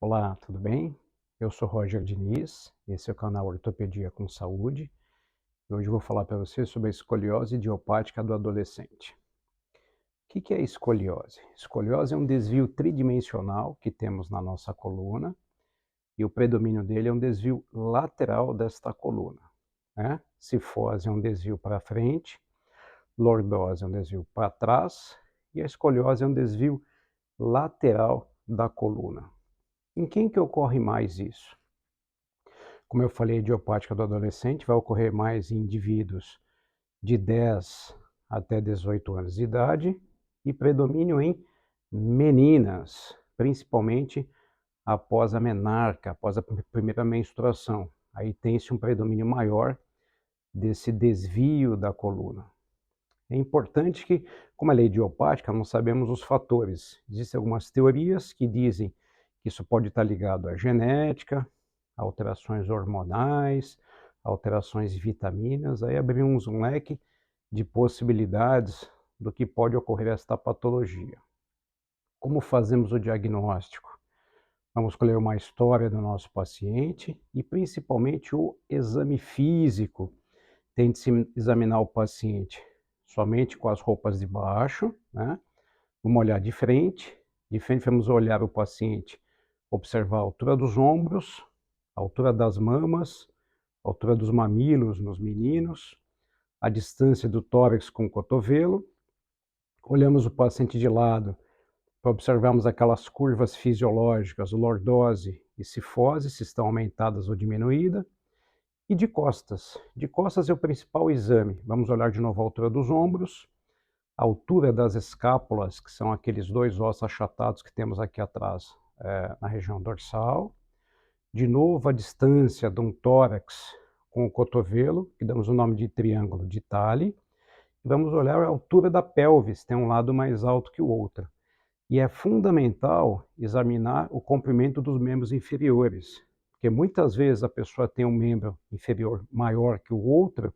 Olá, tudo bem? Eu sou Roger Diniz, esse é o canal Ortopedia com Saúde e hoje eu vou falar para você sobre a escoliose idiopática do adolescente. O que é escoliose? Escoliose é um desvio tridimensional que temos na nossa coluna e o predomínio dele é um desvio lateral desta coluna, né? Cifose é um desvio para frente, lordose é um desvio para trás e a escoliose é um desvio lateral da coluna. Em quem que ocorre mais isso? Como eu falei, a idiopática do adolescente vai ocorrer mais em indivíduos de 10 até 18 anos de idade e predomínio em meninas, principalmente após a menarca, após a primeira menstruação. Aí tem-se um predomínio maior desse desvio da coluna. É importante que, como ela é idiopática, não sabemos os fatores. Existem algumas teorias que dizem que isso pode estar ligado à genética, alterações hormonais, alterações de vitaminas. Aí abrimos um leque de possibilidades do que pode ocorrer esta patologia. Como fazemos o diagnóstico? Vamos escolher uma história do nosso paciente e principalmente o exame físico. Tente-se examinar o paciente somente com as roupas de baixo, né? Vamos olhar de frente vamos olhar o paciente, observar a altura dos ombros, a altura das mamas, a altura dos mamilos nos meninos, a distância do tórax com o cotovelo. Olhamos o paciente de lado para observarmos aquelas curvas fisiológicas, lordose e cifose, se estão aumentadas ou diminuídas. E de costas. De costas é o principal exame. Vamos olhar de novo a altura dos ombros, a altura das escápulas, que são aqueles dois ossos achatados que temos aqui atrás, na região dorsal. De novo, a distância de um tórax com o cotovelo, que damos o nome de triângulo de Talley. Vamos olhar a altura da pelvis, tem um lado mais alto que o outro. E é fundamental examinar o comprimento dos membros inferiores, porque muitas vezes a pessoa tem um membro inferior maior que o outro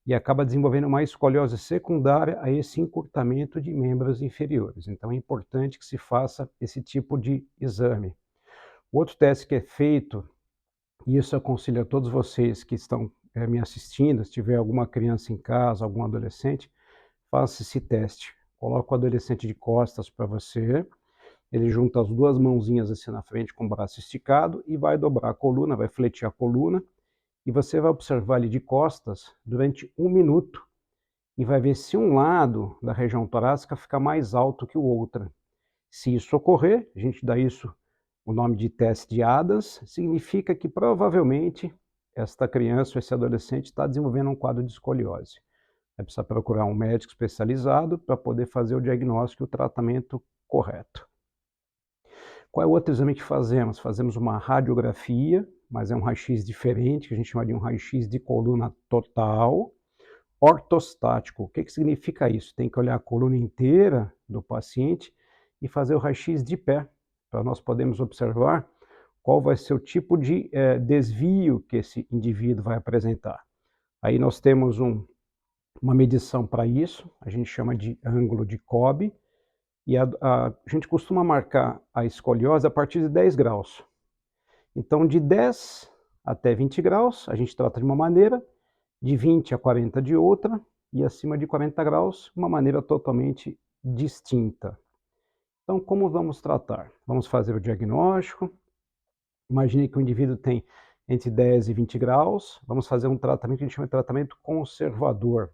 e acaba desenvolvendo uma escoliose secundária a esse encurtamento de membros inferiores. Então é importante que se faça esse tipo de exame. Outro teste que é feito, e isso eu aconselho a todos vocês que estão me assistindo, se tiver alguma criança em casa, algum adolescente, faça esse teste. Coloca o adolescente de costas para você, ele junta as duas mãozinhas assim na frente com o braço esticado e vai dobrar a coluna, vai fletir a coluna e você vai observar ele de costas durante 1 minuto e vai ver se um lado da região torácica fica mais alto que o outro. Se isso ocorrer, a gente dá isso o nome de teste de Adams, significa que provavelmente esta criança ou esse adolescente está desenvolvendo um quadro de escoliose. Vai precisar procurar um médico especializado para poder fazer o diagnóstico e o tratamento correto. Qual é o outro exame que fazemos? Fazemos uma radiografia, mas é um raio-x diferente, que a gente chama de um raio-x de coluna total, ortostático. O que significa isso? Tem que olhar a coluna inteira do paciente e fazer o raio-x de pé, para nós podermos observar qual vai ser o tipo de desvio que esse indivíduo vai apresentar. Aí nós temos uma medição para isso, a gente chama de ângulo de Cobb, e a gente costuma marcar a escoliose a partir de 10 graus. Então, de 10 até 20 graus, a gente trata de uma maneira, de 20 a 40 de outra, e acima de 40 graus, uma maneira totalmente distinta. Então, como vamos tratar? Vamos fazer o diagnóstico. Imagine que o indivíduo tem entre 10 e 20 graus, vamos fazer um tratamento que a gente chama de tratamento conservador.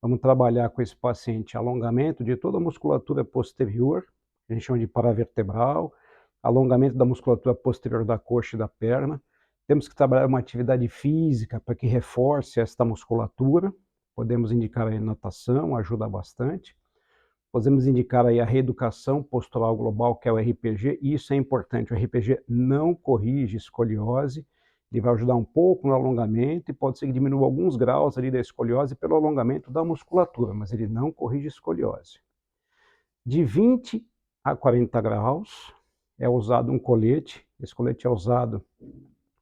Vamos trabalhar com esse paciente alongamento de toda a musculatura posterior, que a gente chama de paravertebral, alongamento da musculatura posterior da coxa e da perna. Temos que trabalhar uma atividade física para que reforce esta musculatura. Podemos indicar aí natação, ajuda bastante. Podemos indicar aí a reeducação postural global, que é o RPG, e isso é importante. O RPG não corrige escoliose, ele vai ajudar um pouco no alongamento e pode ser que diminua alguns graus ali da escoliose pelo alongamento da musculatura, mas ele não corrige escoliose. De 20 a 40 graus é usado um colete, esse colete é usado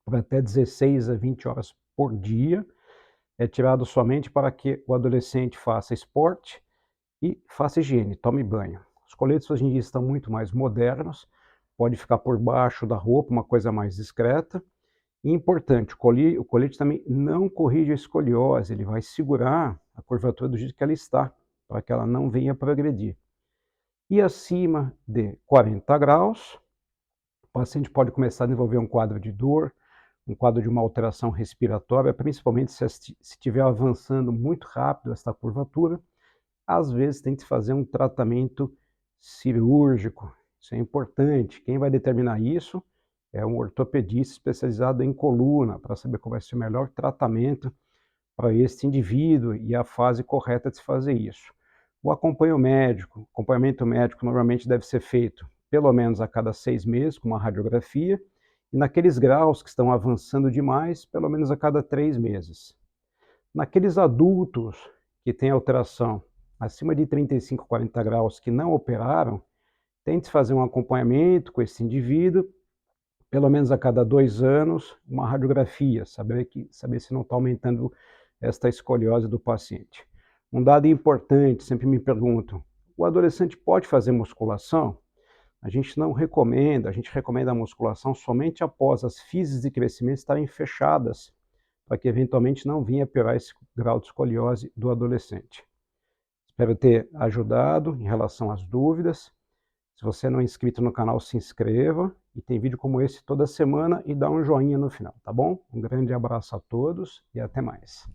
por até 16 a 20 horas por dia, é tirado somente para que o adolescente faça esporte e faça higiene, tome banho. Os coletes hoje em dia estão muito mais modernos, pode ficar por baixo da roupa, uma coisa mais discreta. E importante, o colete também não corrige a escoliose, ele vai segurar a curvatura do jeito que ela está, para que ela não venha progredir. E acima de 40 graus, o paciente pode começar a desenvolver um quadro de dor, um quadro de uma alteração respiratória, principalmente se estiver avançando muito rápido essa curvatura. Às vezes tem que fazer um tratamento cirúrgico, isso é importante. Quem vai determinar isso é um ortopedista especializado em coluna, para saber qual vai ser o melhor tratamento para esse indivíduo e a fase correta de se fazer isso. O acompanhamento médico normalmente deve ser feito pelo menos a cada 6 meses, com uma radiografia, e naqueles graus que estão avançando demais, pelo menos a cada 3 meses. Naqueles adultos que têm alteração acima de 35, 40 graus que não operaram, tente fazer um acompanhamento com esse indivíduo, pelo menos a cada 2 anos, uma radiografia, saber se não está aumentando esta escoliose do paciente. Um dado importante, sempre me perguntam, o adolescente pode fazer musculação? A gente não recomenda, a gente recomenda a musculação somente após as físis de crescimento estarem fechadas, para que eventualmente não venha piorar esse grau de escoliose do adolescente. Espero ter ajudado em relação às dúvidas. Se você não é inscrito no canal, se inscreva, e tem vídeo como esse toda semana, e dá um joinha no final, tá bom? Um grande abraço a todos e até mais.